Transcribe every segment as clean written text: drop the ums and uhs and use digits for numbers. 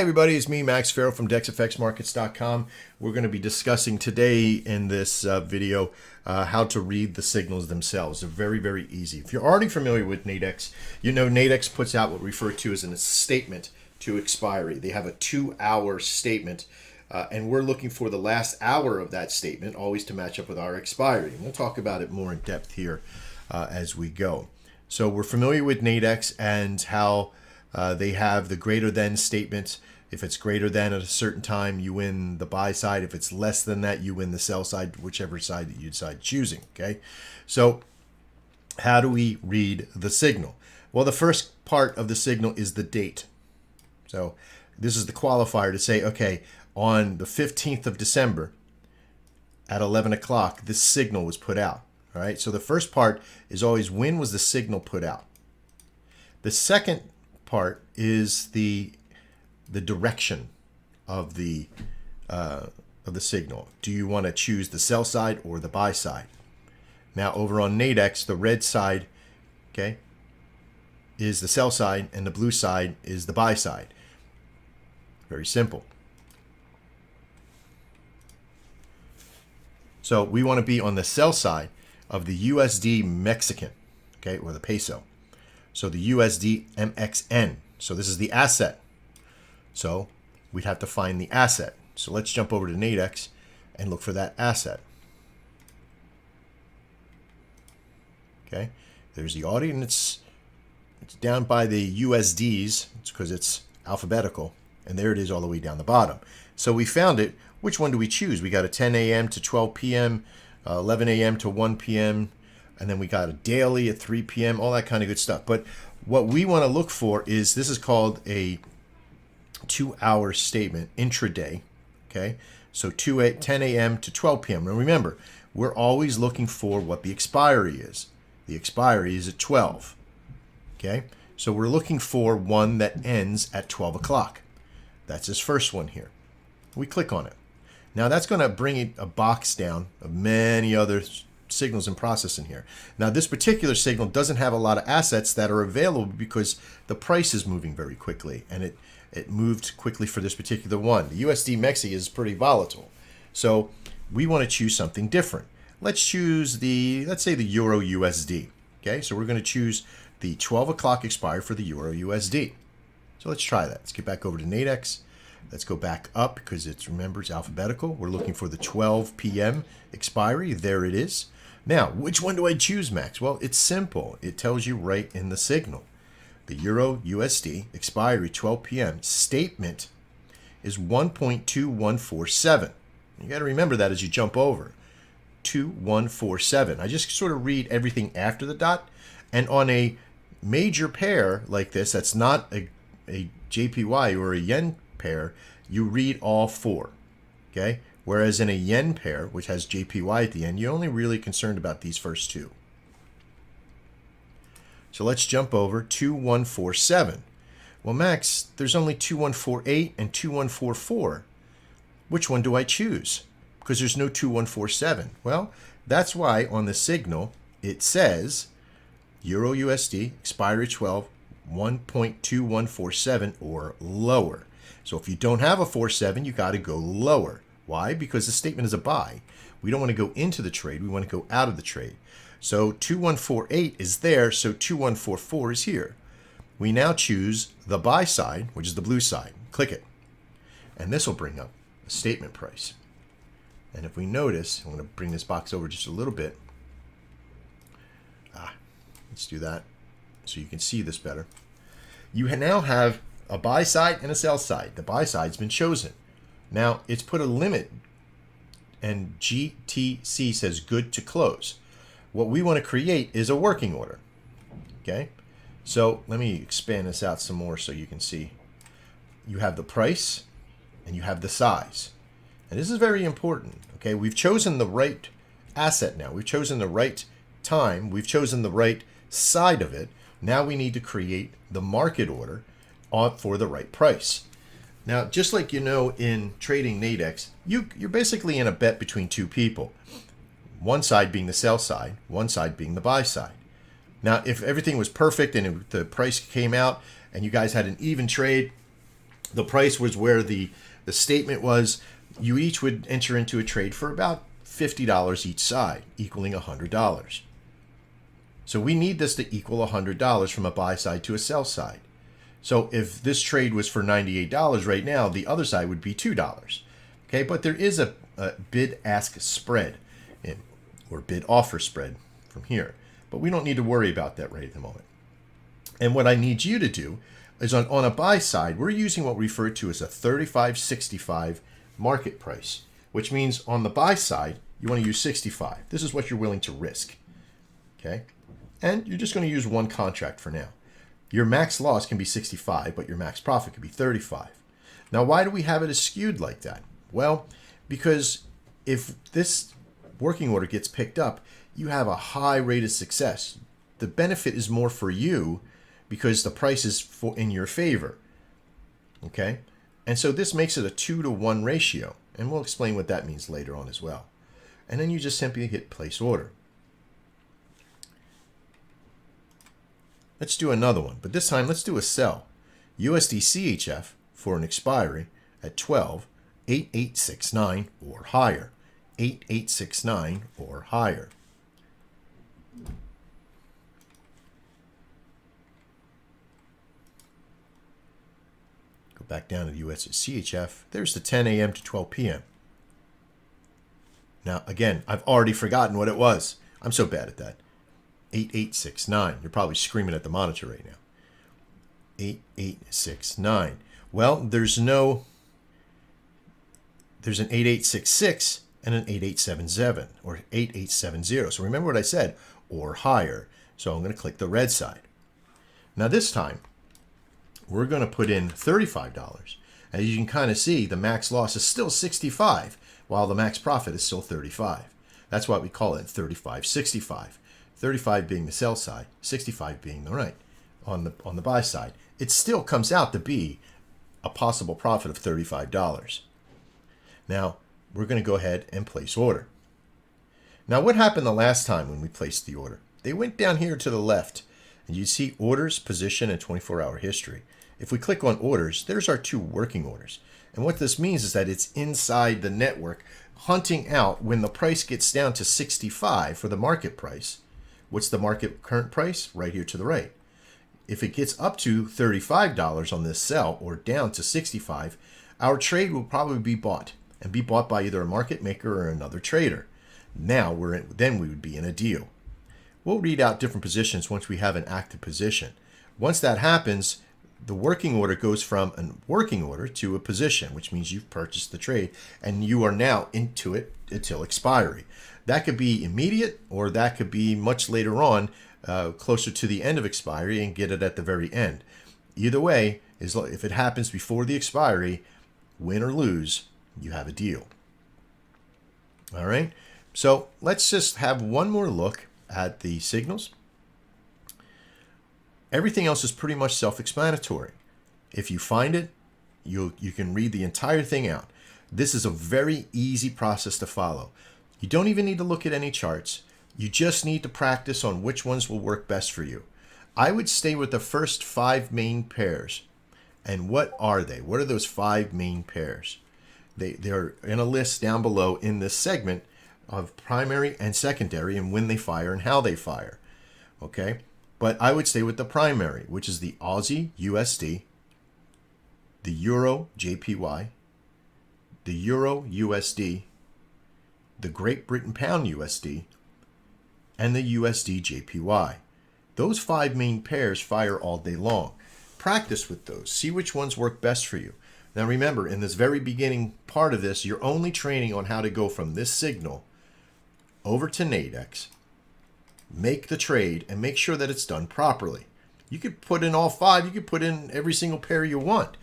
everybody, it's me, Max Farrell from DexFXMarkets.com. We're going to be discussing today in this video how to read the signals themselves. They're very, very easy. If you're already familiar with Nadex, you know Nadex puts out what we refer to as a statement to expiry. They have a 2-hour statement, and we're looking for the last hour of that statement, always to match up with our expiry. And we'll talk about it more in depth here as we go. So we're familiar with Nadex and how they have the greater than statement. If it's greater than at a certain time, you win the buy side. If it's less than that, you win the sell side, whichever side that you decide choosing. Okay, so how do we read the signal? Well, the first part of the signal is the date. So this is the qualifier to say, okay, on the 15th of December at 11 o'clock, this signal was put out. All right, so the first part is always when was the signal put out. The second part is the direction of the signal. Do you want to choose the sell side or the buy side? Now over on Nadex, the red side, okay, is the sell side and the blue side is the buy side. Very simple. So we want to be on the sell side of the USD Mexican, okay, or the peso. So the USD MXN. So this is the asset. So we'd have to find the asset. So let's jump over to Nadex and look for that asset. Okay, there's the audit, and it's down by the USDs. It's because it's alphabetical, and there it is all the way down the bottom. So we found it. Which one do we choose? We got a 10 a.m. to 12 p.m., 11 a.m. to 1 p.m., and then we got a daily at 3 p.m., all that kind of good stuff. But what we want to look for is, this is called a 2-hour statement, intraday, okay? So 10 a.m. to 12 p.m. And remember, we're always looking for what the expiry is. The expiry is at 12, okay? So we're looking for one that ends at 12 o'clock. That's this first one here. We click on it. Now that's going to bring a box down of many other signals in processing here. Now this particular signal doesn't have a lot of assets that are available because the price is moving very quickly, and it moved quickly for this particular one. The USD Mexi is pretty volatile, so we want to choose something different. Let's choose let's say the Euro USD. Okay, so we're going to choose the 12 o'clock expiry for the Euro USD. So let's try that. Let's get back over to Nadex. Let's go back up because remember, it's alphabetical. We're looking for the 12 p.m. expiry. There it is. Now, which one do I choose, Max? Well, it's simple. It tells you right in the signal. The Euro USD expiry 12 p.m. statement is 1.2147. You got to remember that as you jump over. 2147. I just sort of read everything after the dot. And on a major pair like this, that's not a JPY or a yen pair, you read all four. Okay? Whereas in a yen pair, which has JPY at the end, you're only really concerned about these first two. So let's jump over 2147. Well, Max, there's only 2148 and 2144. Which one do I choose? Because there's no 2147. Well, that's why on the signal it says Euro USD expiry 12 1.2147 or lower. So if you don't have a 47, you got to go lower. Why? Because the statement is a buy. We don't want to go into the trade. We want to go out of the trade. So 2148 is there, so 2144 is here. We now choose the buy side, which is the blue side. Click it. And this will bring up a statement price. And if we notice, I'm going to bring this box over just a little bit. Let's do that so you can see this better. You now have a buy side and a sell side. The buy side's been chosen. Now it's put a limit, and GTC says good to close. What we want to create is a working order. Okay, so let me expand this out some more so you can see. You have the price and you have the size, and this is very important. Okay, we've chosen the right asset now. We've chosen the right time. We've chosen the right side of it. Now we need to create the market order for the right price. Now, just like you know in trading Nadex, you're basically in a bet between two people. One side being the sell side, one side being the buy side. Now, if everything was perfect and the price came out and you guys had an even trade, The price was where the statement was. You each would enter into a trade for about $50 each side, equaling $100. So we need this to equal $100 from a buy side to a sell side. So if this trade was for $98 right now, the other side would be $2. Okay, but there is a bid-ask spread or bid-offer spread from here. But we don't need to worry about that right at the moment. And what I need you to do is on a buy side, we're using what we refer to as a 35.65 market price, which means on the buy side, you want to use 65. This is what you're willing to risk. Okay? And you're just going to use one contract for now. Your max loss can be 65, but your max profit can be 35. Now, why do we have it as skewed like that? Well, because if this working order gets picked up, you have a high rate of success. The benefit is more for you because the price is in your favor. Okay? And so this makes it a 2-to-1 ratio. And we'll explain what that means later on as well. And then you just simply hit place order. Let's do another one, but this time let's do a sell. USD CHF for an expiry at 12.8869 or higher. 8869 or higher. Go back down to the USD CHF. There's the 10 a.m. to 12 p.m. Now, again, I've already forgotten what it was. I'm so bad at that. 8869. You're probably screaming at the monitor right now. 8869. Well, there's an 8866 and an 8877 or 8870. So remember what I said, or higher. So I'm going to click the red side. Now this time, we're going to put in $35. As you can kind of see, the max loss is still 65, while the max profit is still 35. That's why we call it 35.65. 35 being the sell side, 65 being the right on the buy side. It still comes out to be a possible profit of $35. Now, we're going to go ahead and place order. Now, what happened the last time when we placed the order? They went down here to the left, and you see orders, position, and 24-hour history. If we click on orders, there's our 2 working orders. And what this means is that it's inside the network, hunting out when the price gets down to 65 for the market price. What's the market current price? Right here to the right. If it gets up to $35 on this sell or down to 65, our trade will probably be bought and be bought by either a market maker or another trader. Now then we would be in a deal. We'll read out different positions once we have an active position. Once that happens, the working order goes from a working order to a position, which means you've purchased the trade and you are now into it until expiry. That could be immediate, or that could be much later on, closer to the end of expiry and get it at the very end. Either way, if it happens before the expiry, win or lose, you have a deal. All right, so let's just have one more look at the signals. Everything else is pretty much self-explanatory. If you find it, you can read the entire thing out. This is a very easy process to follow. You don't even need to look at any charts. You just need to practice on which ones will work best for you. I would stay with the first 5 main pairs. And what are they? What are those 5 main pairs? They're in a list down below in this segment of primary and secondary and when they fire and how they fire. Okay? But I would stay with the primary, which is the Aussie USD, the Euro JPY, the Euro USD, the Great Britain Pound USD, and the USD JPY. Those 5 main pairs fire all day long. Practice with those. See which ones work best for you. Now remember, in this very beginning part of this, you're only training on how to go from this signal over to Nadex, make the trade, and make sure that it's done properly. You could put in all 5. You could put in every single pair you want.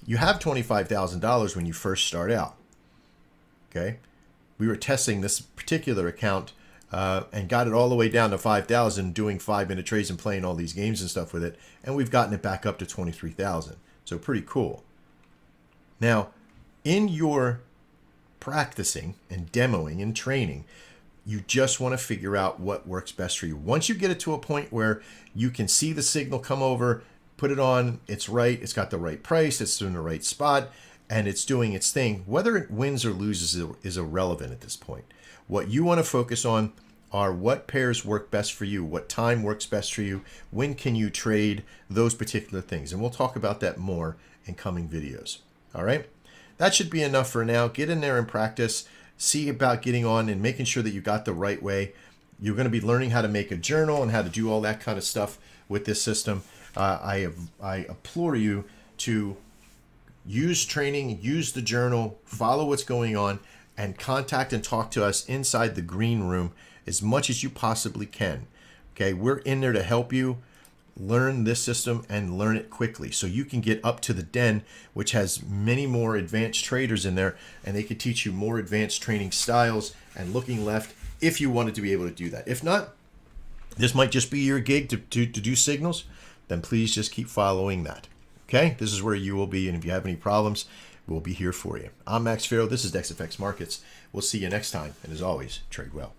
You have $25,000 when you first start out. Okay? We were testing this particular account and got it all the way down to 5,000, doing 5-minute trades and playing all these games and stuff with it. And we've gotten it back up to 23,000. So pretty cool. Now, in your practicing and demoing and training, you just want to figure out what works best for you. Once you get it to a point where you can see the signal come over, put it on, it's right, it's got the right price, it's in the right spot, and it's doing its thing. Whether it wins or loses is irrelevant at this point. What you want to focus on are what pairs work best for you, what time works best for you, when can you trade, those particular things. And we'll talk about that more in coming videos. All right? That should be enough for now. Get in there and practice. See about getting on and making sure that you got the right way. You're going to be learning how to make a journal and how to do all that kind of stuff with this system. I implore you to use training, use the journal, follow what's going on, and contact and talk to us inside the green room as much as you possibly can. Okay, we're in there to help you learn this system and learn it quickly so you can get up to the den, which has many more advanced traders in there, and they could teach you more advanced training styles and looking left if you wanted to be able to do that. If not, this might just be your gig to do signals, then please just keep following that. Okay, this is where you will be, and if you have any problems, we'll be here for you. I'm Max Farrow. This is DexFX Markets. We'll see you next time, and as always, trade well.